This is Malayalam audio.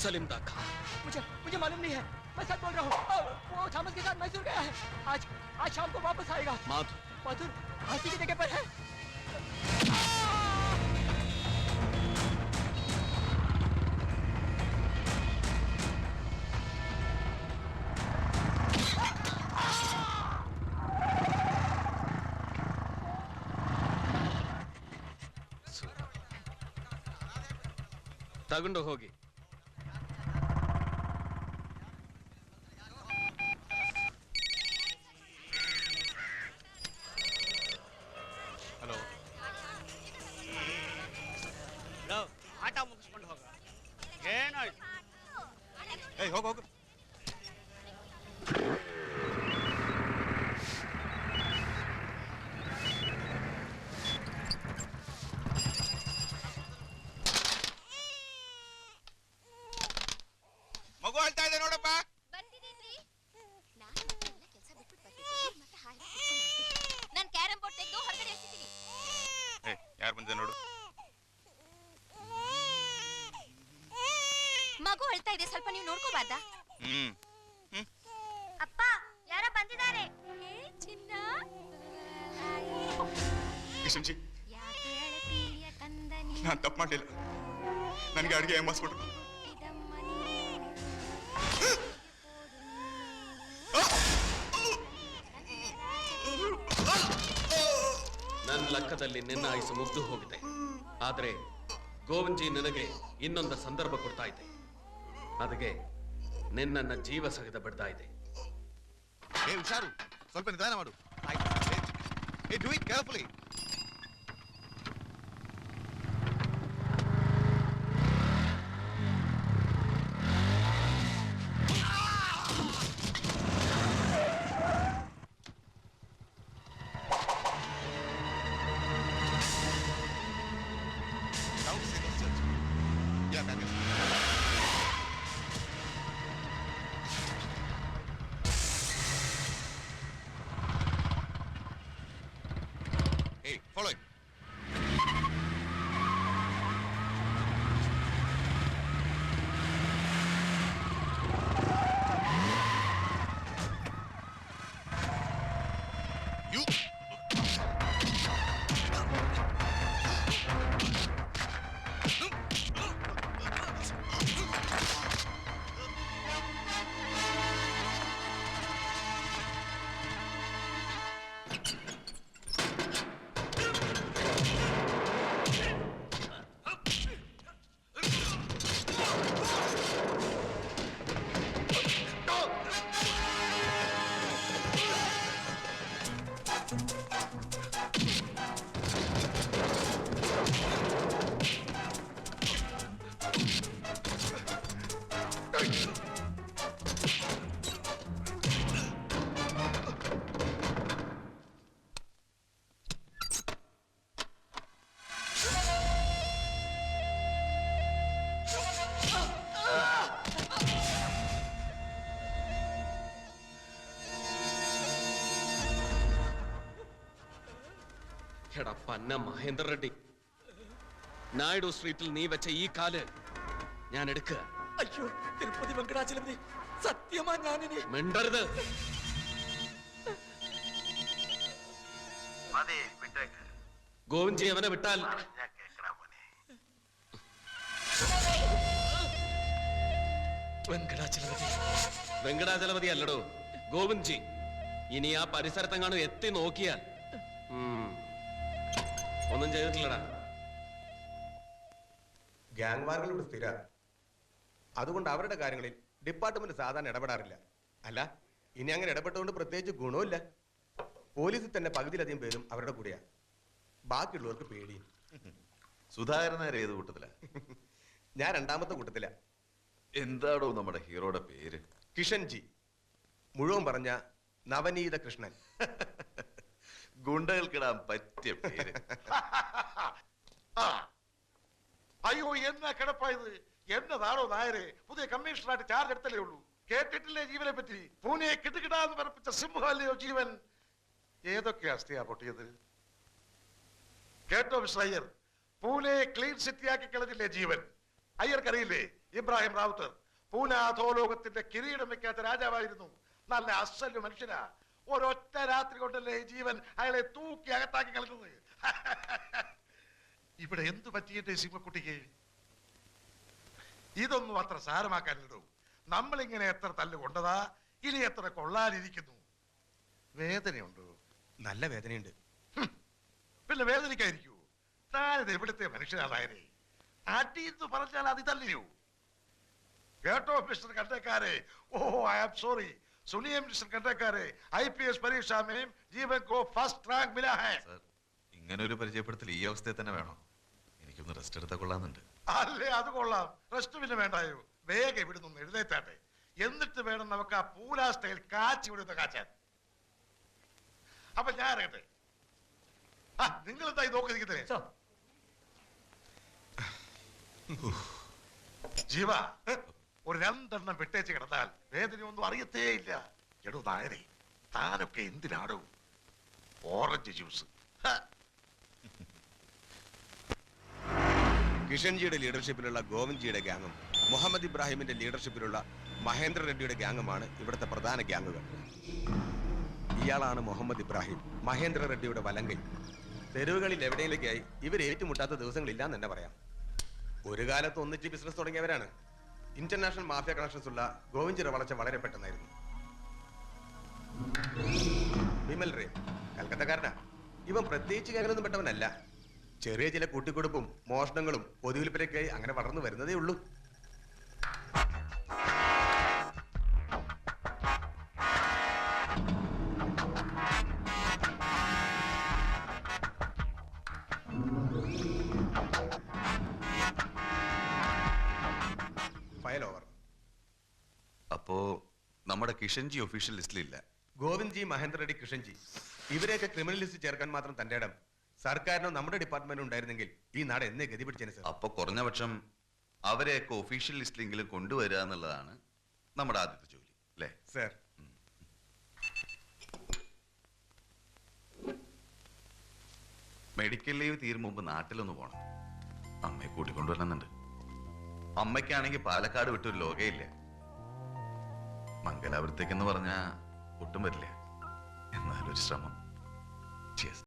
सलीम दा खां। मुझे मालूम नहीं है, मैं सच बोल रहा हूँ। वो थॉमस के साथ मैसूर गया है। आज शाम को वापस आएगा। माथुर फांसी की जगह पर है। ತಗೊಂಡು ಹೋಗಿ. ಹಲೋ, ಆಟ ಮುಗಿಸ್ಕೊಂಡು ಹೋಗ. ಏನಾಯ್ತು? ಏಯ್ ಹೋಗು ಹೋಗು. ಮಗು ಹೇಳ್ತಾ ಇದೆ ನೋಡಪ್ಪ. ನಾನು ಕ್ಯಾರಂ ಬೋರ್ಡ್ ತೆಗೆದು ಹೊರಗಡೆ ಎಸಿತೀನಿ. ಯಾರು ಬಂದಿದೆ ನೋಡು. ಮಗು ಅಳ್ತಾ ಇದೆ, ಸ್ವಲ್ಪ ನೀವು ನೋಡ್ಕೋಬಾರ್ದಾ? ಅಪ್ಪ ಯಾರೋ ಬಂದಿದ್ದಾರೆ. ಚಿನ್ನ ಕಿಶನ್ಜಿ, ನಾನು ತಪ್ಪು ಮಾಡಲಿಲ್ಲ. ನನಗೆ ಅಡುಗೆ ಏಮಾಸ್ಬಿಟ್ರು. ನನ್ನ ಲೆಕ್ಕದಲ್ಲಿ ನಿನ್ನ ಆಯುಸು ಮುಗ್ದು ಹೋಗಿದೆ. ಆದ್ರೆ ಗೋವಿಂದಜಿ ನನಗೆ ಇನ್ನೊಂದು ಸಂದರ್ಭ ಕೊಡ್ತಾ ಇದೆ. ಅದಕ್ಕೆ ನಿನ್ನನ್ನ ಜೀವ ಸಹಿತ ಬಿಡ್ತಾ ಇದೆ. ಹುಷಾರು, ಸ್ವಲ್ಪ ನಿಧಾನ ಮಾಡು. Do it carefully. Hey, follow him. You. എടാ പന്ന മഹേന്ദ്ര റെഡ്ഡി, നായിഡു സ്ട്രീറ്റിൽ നീ വെച്ച ഈ കാല് ഞാൻ എടുക്കുക. അയ്യോ, തിരുപ്പതി വെങ്കടാചലപതി, സത്യമാ ഞാനിനി മിണ്ടരുത്. ഗോവിന്ദജി അവനെ വിട്ടാൽ വെങ്കടാചലപതി അല്ലടോ, ഗോവിന്ദജി. ഇനി ആ പരിസരത്തെങ്ങാനും എത്തി നോക്കിയാൽ ഒന്നും ചെയ്തിട്ടില്ലടാ. ഗ്യാങ് വാറുകൾ ഇവിടെ സ്ഥിര. അതുകൊണ്ട് അവരുടെ കാര്യങ്ങളിൽ ഡിപ്പാർട്ട്മെന്റ് സാധാരണ ഇടപെടാറില്ല. അല്ല, ഇനി അങ്ങനെ ഇടപെട്ടുകൊണ്ട് പ്രത്യേകിച്ച് ഗുണമില്ല. പോലീസിൽ തന്നെ പകുതിയിലധികം പേരും അവരുടെ കൂടെയാ. ബാക്കിയുള്ളവർക്ക് പേടിയും. സുധാകരൻ ഏത് കൂട്ടത്തില? ഞാൻ രണ്ടാമത്തെ കൂട്ടത്തില. എന്താടോ നമ്മുടെ ഹീറോയുടെ പേര്? കിഷൻജി. മുഴുവൻ പറഞ്ഞ നവനീത കൃഷ്ണൻ. ഗുണ്ടകൾക്കിടാൻ പറ്റിയ പേര്. അയ്യോ, എന്നാ കിടപ്പായത്? എന്നതാണോ നായരെ? പുതിയ കമ്മീഷണറായിട്ട് ചാർജ് എടുത്തല്ലേ ഉള്ളൂ. കേട്ടിട്ടില്ലേ ജീവനെ പറ്റി? പൂനെ കിട്ടുകിടാന്ന് പറപ്പിച്ച സിംഹമല്ലയോ ജീവൻ. ഏതൊക്കെ അസ്ഥിയാ പൊട്ടിയത്? കേട്ടോ mister Iyer, Pune clean city ആക്കി കളഞ്ഞില്ലേ ജീവൻ? അയ്യർക്കറിയില്ലേ ഇബ്രാഹിം റാവുത്തർ പൂനാധോലോകത്തിന്റെ കിരീടം വെക്കാത്ത രാജാവായിരുന്നു. നല്ല അസല് മനുഷ്യനാ. ഒരൊറ്റ രാത്രി കൊണ്ടല്ലേ ഈ ജീവൻ അയാളെ തൂക്കി അകത്താക്കി കളഞ്ഞത്. ഇവിടെ എന്തു പറ്റിയിട്ടേ സിംഹക്കുട്ടിക്ക്? ഇതൊന്നും അത്ര സാരമാക്കാനിടൂ. നമ്മളിങ്ങനെ എത്ര തല്ല് കൊണ്ടതാ, ഇനി എത്ര കൊള്ളാനിരിക്കുന്നു. വേദനയുണ്ടോ? നല്ല വേദനയുണ്ട്. പിന്നെ വേദനിക്കായിരിക്കൂ. താനിത് എവിടുത്തെ മനുഷ്യനാണായനെ? അടി എന്ന് പറഞ്ഞാൽ അത് തല്ലിയോ? കേട്ടോ മിസ്റ്റർ കണ്ടക്കാരെ? Oh I am sorry. सुनिए मिस्टर कंडक्टर, IPS परीक्षा में जीवन को फर्स्ट रैंक मिला है. സർ, ഇങ്ങനെ ഒരു പരിചയപ്പെടുത്തൽ ഈ അവസ്ഥയിൽ തന്നെ വേണോ? എനിക്കൊന്ന് റെസ്റ്റ് എടുത്താൽ കൊള്ളാന്നുണ്ട്. അല്ലേ, അത് കൊള്ളാം. റെസ്റ്റ് പിന്നെ വേണ്ടായോ? വേഗം ഇവിടുന്ന് ഒന്ന് എഴുന്നേറ്റാട്ടെ. എന്നിട്ട് വേണം നമുക്ക് ആ പൂരാ സ്റ്റൈൽ കാച്ചി വിടുന്ന കാച്ചാൻ. അപ്പൊ ഞാൻ ഇറങ്ങട്ടെ. നിങ്ങൾ എന്തായി നോക്കിയിരിക്കുന്നേ? ജീവ, ഒരു 2 എണ്ണം വിട്ടേച്ച് കിടന്നാൽ വേദനയൊന്നും അറിയത്തേ ഇല്ല. എടോ നായരെ, താനൊക്കെ എന്തിനാടോ? Orange juice. കിഷൻജിയുടെ ലീഡർഷിപ്പിലുള്ള ഗോവിന്ദ്ജിയുടെ ഗ്യാങ്ങും മുഹമ്മദ് ഇബ്രാഹിമിന്റെ ലീഡർഷിപ്പിലുള്ള മഹേന്ദ്ര റെഡ്ഡിയുടെ ഗ്യാങ്ങുമാണ് ഇവിടുത്തെ പ്രധാന ഗ്യാങ്ങുകൾ. ഇയാളാണ് മുഹമ്മദ് ഇബ്രാഹിം, മഹേന്ദ്ര റെഡ്ഡിയുടെ വലങ്കൈ. തെരുവുകളിൽ എവിടെയെങ്കിലേക്കായി ഇവർ ഏറ്റുമുട്ടാത്ത ദിവസങ്ങളില്ലാന്ന് തന്നെ പറയാം. ഒരു കാലത്ത് ഒന്നിച്ച് ബിസിനസ് തുടങ്ങിയവരാണ്. ഇന്റർനാഷണൽ മാഫിയ കണക്ഷൻസ് ഉള്ള ഗോവിന്ദ്ജിയുടെ വളർച്ച വളരെ പെട്ടെന്നായിരുന്നു. വിമൽ റേ കൽക്കത്തക്കാരനാ. ഇവൻ പ്രത്യേകിച്ച് ഗ്യാങ്ങിലൊന്നും പെട്ടവനല്ല. ചെറിയ ചില കൂട്ടിക്കൊടുപ്പും മോഷണങ്ങളും പൊതുവിൽപ്പനയ്ക്കായി അങ്ങനെ വളർന്നു വരുന്നതേ ഉള്ളൂ. File over. അപ്പോ നമ്മുടെ കിഷൻജി ഒഫീഷ്യൽ ലിസ്റ്റിലില്ല. ഗോവിന്ദ്ജി, മഹേന്ദ്ര റെഡ്ഡി, കിഷൻജി ഇവരെയൊക്കെ ക്രിമിനൽ ലിസ്റ്റ് ചേർക്കാൻ മാത്രം തന്റെ ഇടം സർക്കാരിനോ നമ്മുടെ ഡിപ്പാർട്ട്മെന്റിനും ഉണ്ടായിരുന്നെങ്കിൽ ഈ നാട് എന്നേ ഗതി പിടിച്ചേനെ സർ. അപ്പൊ കുറഞ്ഞ പക്ഷം അവരെയൊക്കെ ഒഫീഷ്യൽ ലിസ്റ്റിലെങ്കിലും കൊണ്ടുവരിക എന്നുള്ളതാണ് നമ്മുടെ ആദ്യത്തെ ജോലി, അല്ലേ സർ? മെഡിക്കൽ ലീവ് തീരും മുമ്പ് നാട്ടിലൊന്ന് പോണം. അമ്മയെ കൂട്ടിക്കൊണ്ടുവരണമെന്നുണ്ട്. അമ്മയ്ക്കാണെങ്കിൽ പാലക്കാട് വിട്ടൊരു ലോകയില്ല. മംഗലാപുരത്തേക്കെന്ന് പറഞ്ഞാൽ ഒട്ടും വരില്ല. എന്നാലൊരു ശ്രമം. Cheers.